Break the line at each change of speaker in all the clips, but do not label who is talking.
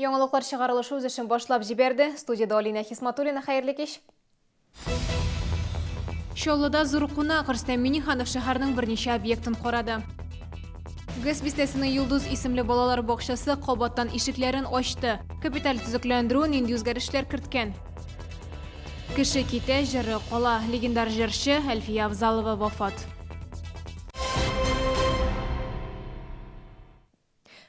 Яңалыклар чыгарылышы үз эшен башлап җибәрде. Студияда Алина Хисматуллина, хәерле кич. Чаллыда зур кунак Рөстәм Миңнеханов шәһәрнең берничә объектын карады. ГЭС бистәсенең Йолдыз исемле балалар бакчасы кабаттан ишекләрен ачты. Капиталь төзекләндерү нинди үзгәрешләр керткән? Кеше китә, җыры кала. Легендар җырчы Әлфия Абзалова вафат.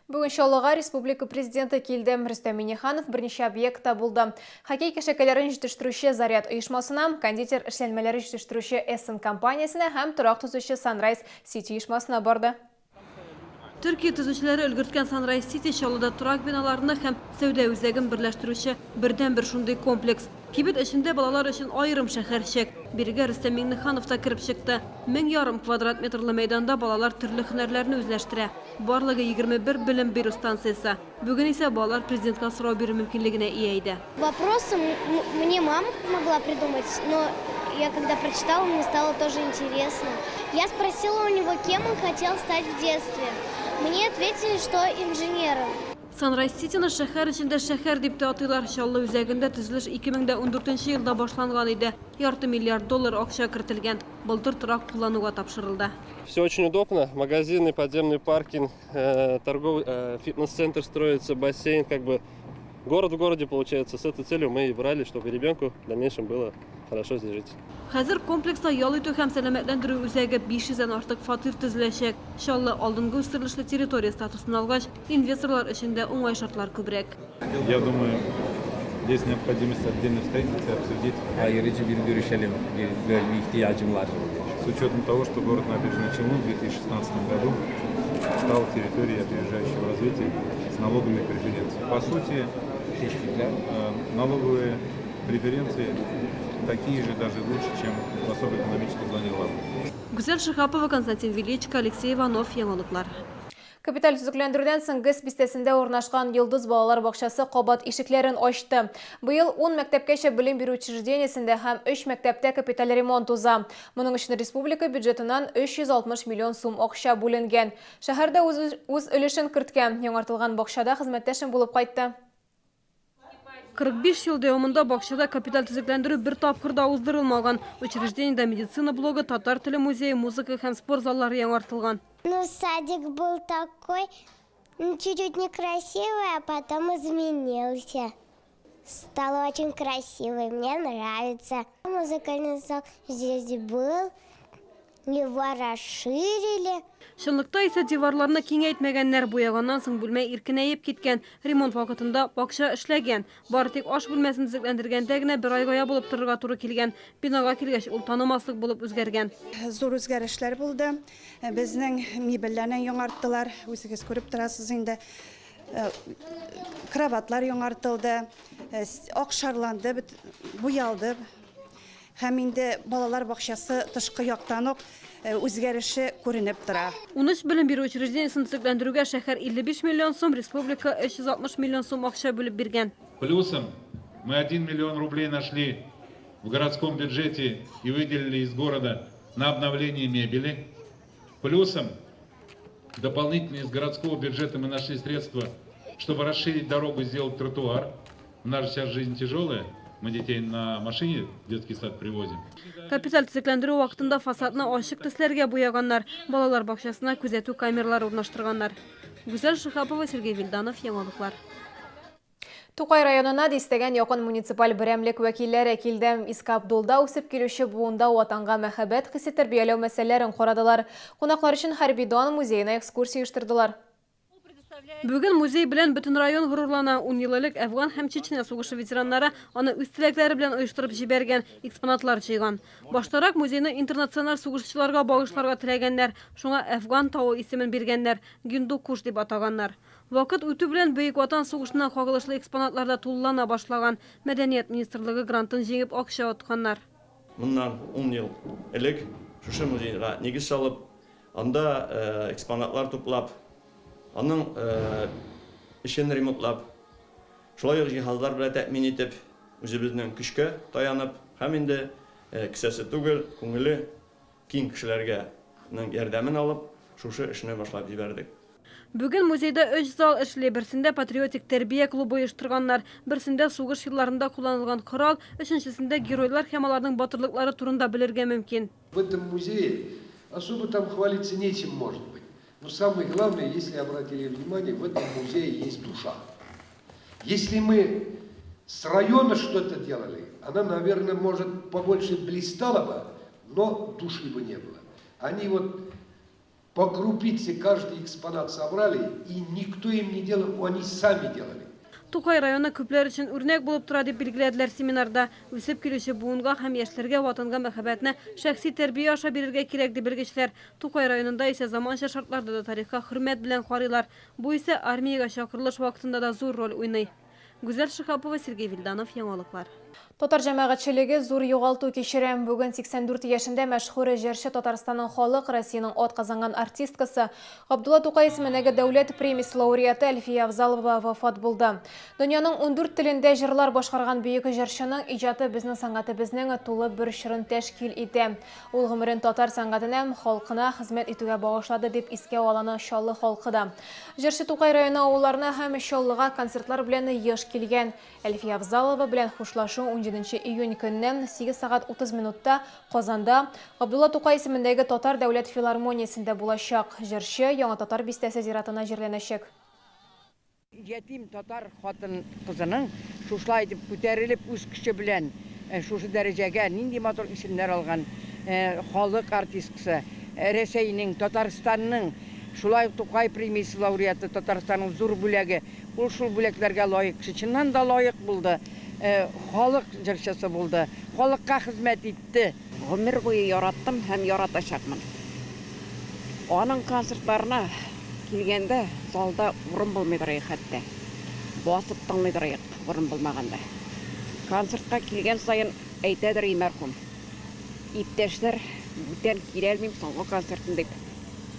Бүген Чаллыга республика президенты килде. Рөстәм Миңнеханов берничә объектта булды. Хоккей кешәкәләрен җитештерүче Заряд оешмасына, кондитер эшләнмәләре җитештерүче Эссен компаниясенә һәм торак төзүче Sunrise City оешмасына барды.
Türkiye төзүчеләре өлгерткән Sunrise City Чаллыда торак биналарны һәм сәүдә үзәген берләштерүче бердән-бер шундый комплекс. Кибет эчендә балалар өчен айрым шәһәрчек. Биргә Рөстәм Миңнеханов та кирип чыкты. 1,5 квадрат метрлы мәйданда балалар төрле һөнәрләрне үзләштерә. Барлыгы 21 белем бирү станциясе. Бүген исә балалар президентка сорау бирү мөмкинлегенә ия иде.
Вопросы мне мама помогла придумать, но я когда прочитала, мне стало тоже интересно. Я спросила у него, кем он хотел стать в детстве. Мне ответили, что инженером.
Sunrise City'ni шәһәр эчендә шәһәр дип тә атыйлар. Чаллы үзәгендә төзелеш 2014 елда башланган иде. $500 миллиард акча кертелгән. Былтыр торак куллануга тапшырылды.
Все очень удобно. Магазины, подземный паркинг, торговый фитнес-центр строится, бассейн, как бы город в городе получается. С этой целью мы и брали, чтобы ребенку в дальнейшем было хорошо здесь жить.
Хәзер комплекста ял итү һәм сәламәтләндерү үзәге 500-дән артык фатир төзеләчәк. Чаллы алдынгы үстерелешле территория статусын алгач, инвесторлар өчен дә уңай шартлар күбрәк.
Я думаю, есть необходимость отдельно встретиться и обсудить.
Ayrıca bir görüşelim, böyle bir ihtiyacım var.
С учетом того, что город Набережный Челны в 2016 году стал территорией опережающего развития с налоговыми преференциями. По сути, налоговые преференции такие же, даже лучше, чем в особой экономической зоне Лавы.
Гүзәл Шихапова, Константин Величко, Алексей Иванов, Яңалыклар.
Капиталь төзекләндерүдән соң ГЭС бистәсендә урнашкан Йолдыз балалар бакчасы кабат ишекләрен ачты. Быел 10 мәктәпкәчә белем бирү учреждениесендә һәм 3 мәктәптә капиталь ремонт уза. Моның өчен республика бюджетыннан 360 миллион сум акча бүленгән. Шәһәрдә үз өлешен керткән яңартылган бакчада хезмәттәшем булып кайтты.
45 ел дәвамында бакчада капиталь төзекләндерү бер тапкыр да уздырылмаган. Учреждениедә медицина блогы, татар теле музее, музыка һәм спорт заллары яңартылган.
Ну, садик был такой, чуть-чуть некрасивый, а потом изменился. Стал очень красивый, мне нравится. Музыкальный зал здесь был, его расширили.
Шынлыкта исә диварларны киңәйтмәгәннәр, буяганнан соң бүлмә иркенәеп киткән. Ремонт вакытында бакча эшләгән. Бары тик аш бүлмәсен төзекләндергәндә генә бер айгая булып торырга туры килгән. Бинага килгәч, ул танымаслык булып үзгәргән.
Зур үзгәрешләр булды. Безнең мебельләрне яңарттылар. Үзегез күреп торасыз инде. Кроватлар яңартылды. Акшарланды, буялды. Һәм инде балалар бакчасы тышкы яктан ук үзгәреше күренеп тора.
13 белем бирү учреждениесен төзекләндерүгә шәһәр 55 миллион сум, республика 360 миллион сум акча бүлеп биргән.
Плюсом мы 1 миллион рублей нашли в городском бюджете и выделили из города на обновление мебели. Плюсом дополнительно из городского бюджета мы нашли средства, чтобы расширить дорогу и сделать тротуар. У нас же сейчас жизнь тяжелая. Мы детей на машине в детский сад привозим.
Капиталь төзекләндерү вакытында фасадны ачык төсләргә буяганнар. Балалар бакчасына күзәтү камералары урнаштырганнар. Гүзәл Шихапова, Сергей Вильданов, Яңалыклар.
Тукай районына дистәгән якын муниципаль берәмлек вәкилләре килде. Иска Абдулда үсеп килүче буында ватанга мәхәббәт хисе тәрбияләү мәсьәләләрен карадылар. Кунаклар өчен Хәрби дан музеена экскурсия оештырдылар.
Бүген музей белән бөтен район горурлана. 10 ел элек Әфган һәм Чечня сугышы ветераннары аны үз теләкләре белән оештырып җибәргән, экспонатлар җыйган. Баштарак музейны интернациональ сугышчыларга багышларга теләгәннәр, шуңа Әфган тавы исемен биргәннәр, Гиндукуш дип атаганнар. Вакыт үтү белән Бөек Ватан сугышына кагылышлы экспонатларда тулылана башлаган. Мәдәният министрлыгы грантын җиңеп акча атканнар.
Моннан 10 ел элек шушы музейга нигез салып, анда экспонатлар туплап, аның эшен ремонтлап, шулай ук җиһазлар белән тәэмин итеп, үзебезнең көчкә таянып, һәм инде кисәсе түгел, күңеле киң кешеләргә ярдәмен алып, шушы эшне башлап җибәрдек.
Бүгін музейда 3 зал эшле, берсендә патриотик тәрбия клубы оештырганнар, берсендә сугыш елларында кулланылган корал, өченчесендә геройлар һәм аларның батырлыклары турында белергә мөмкин.
В этом музее особо там хвалиться нечем, может быть. Но самое главное, если обратили внимание, в этом музее есть душа. Если мы с района что-то делали, она, наверное, может побольше блистала бы, но души бы не было. Они вот по крупице каждый экспонат собрали, и никто им не делал, они сами делали.
Тукай районы күпләр өчен үрнәк булып тора дип билгеләделәр семинарда. Үсеп килүче буынга һәм яшьләргә ватанга мәхәббәтне шәхси тәрбия аша бирергә кирәк дип белгечләр. Тукай районында исә заманча шартларда да тарихка хөрмәт белән карыйлар. Бу исә армиягә чакырылыш вакытында да зур роль уйный. Гүзәл Шихапова, Сергей Вильданов, Яңалыклар.
Татар җәмәгатьчелеге зур югалту кичерә. Бүген 84 яшендә мәшһүр җырчы Татарстанның халык Россиянең атказанган артисткасы Габдулла Тукай исемендәге дәүләт премиясе лауреаты Әлфия Авзалова вафат булды. Дөньяның 14 телендә җырлар башкарган бөек җырчының иҗаты безнең сәнгатебезнең тулы бер чорын тәшкил итә. Ул гомерен татар сәнгатенә, халкына хезмәт итүгә багышлады дип искә аланы Чаллы халкы да. Җырчы Тукай районы авылларына һәм Чаллыга концертлар белән еш килгән. Әлфия Авзалова белән хушлашу 17 июнь көннән 8 сагат 30 минутта Казанда Габдулла Тукай исемендәге Татар дәүләт филармониясендә булачак. Җырчы яңа татар бистәсе зиратына җирләнәчәк.
Ятим татар хатын кызының шушлай дип күтәрелеп үз көче белән шушы дәрәҗәгә нинди матур исемнәр алган халык артисткасы Рәсәйнең, Татарстанның шулай Тукай премиясе лауреаты Татарстанның зур бүләге. Ул шул бүләкләргә лаек, чыннан да лаек булды. Халык җырчысы булды. Халыкка хезмәт итте.
Гомер буе яраттым һәм яратачакмын. Аның концертларына килгәндә залда урын булмыйдыр хәтта. Басып тыңлыйдыр урын булмаганда. Концертка килгән саен әйтәдер имәркүм. Иптәшләр, бүтән киләлмим соңгы концертын дип.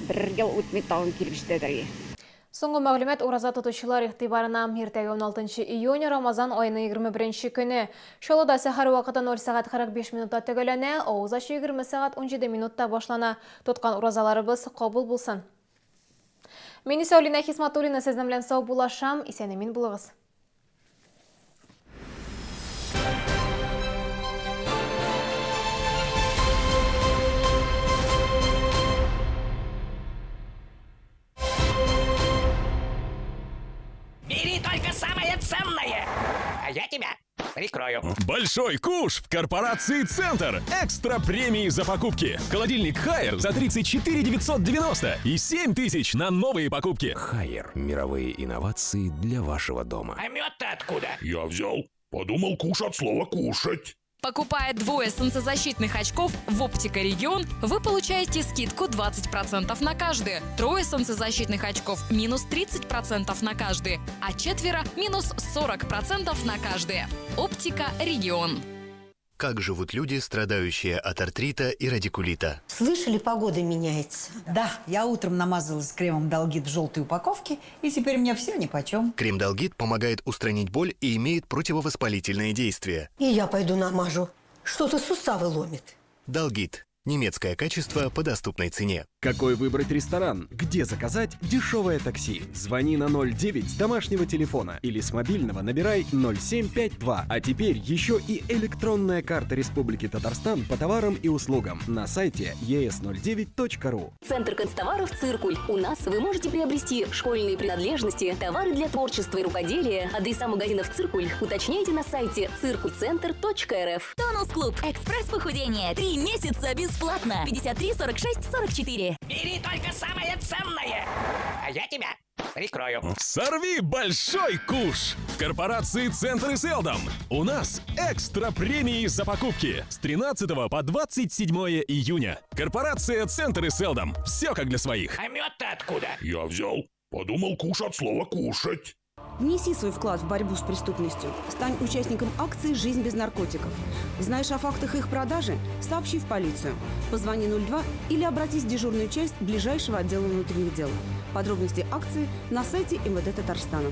Бер ел үтми тагын килеп җитәдер.
Соңгы мәгълүмат ураза тотучылар игътибарына иртәгә 16 июнь Рамазан аеның 21 көне. Чаллыда сәхәр вакыты 0 сагат 45 минутта төгәлләнә, авыз ачу 20 сагат 17 минутта башлана. Тоткан уразаларыбыз кабул булсын. Мин Сәүлинә Хисматуллина сезнең белән сау булашам, исән-амин булыгыз.
Бери только самое ценное, а я тебя прикрою.
Большой куш в корпорации «Центр». Экстра премии за покупки. Холодильник «Хайер» за 34 990 и 7 тысяч на новые покупки.
«Хайер» – мировые инновации для вашего дома.
А мед-то откуда?
Я взял. Подумал, куш от слова «кушать».
Покупая 2 солнцезащитных очков в «Оптика Регион», вы получаете скидку 20% на каждый. 3 солнцезащитных очков – минус 30% на каждый, а 4 – минус 40% на каждый. «Оптика Регион».
Как живут люди, страдающие от артрита и радикулита?
Слышали, погода меняется?
Да, я утром намазалась кремом «Долгит» в желтой упаковке, и теперь мне все нипочем.
Крем «Долгит» помогает устранить боль и имеет противовоспалительное действие.
И я пойду намажу. Что-то суставы ломит.
«Долгит». Немецкое качество по доступной цене.
Какой выбрать ресторан? Где заказать дешевое такси? Звони на 09 с домашнего телефона или с мобильного набирай 0752. А теперь еще и электронная карта Республики Татарстан по товарам и услугам на сайте es09.ru.
Центр канцтоваров «Циркуль». У нас вы можете приобрести школьные принадлежности, товары для творчества и рукоделия. Адреса магазинов «Циркуль» уточняйте на сайте circulcenter.rf.
Тонус-клуб. Экспресс-похудение. 3 месяца бесплатно. 53 46 44.
Бери только самое ценное, а я тебя прикрою.
Сорви большой куш в корпорации «Центр» и «Селдом». У нас экстра премии за покупки с 13 по 27 июня. Корпорация «Центр» и «Селдом». Все как для своих.
А мед-то откуда?
Я взял. Подумал, куш от слова «кушать».
Внеси свой вклад в борьбу с преступностью. Стань участником акции «Жизнь без наркотиков». Знаешь о фактах их продажи? Сообщи в полицию. Позвони 02 или обратись в дежурную часть ближайшего отдела внутренних дел. Подробности акции на сайте МВД Татарстана.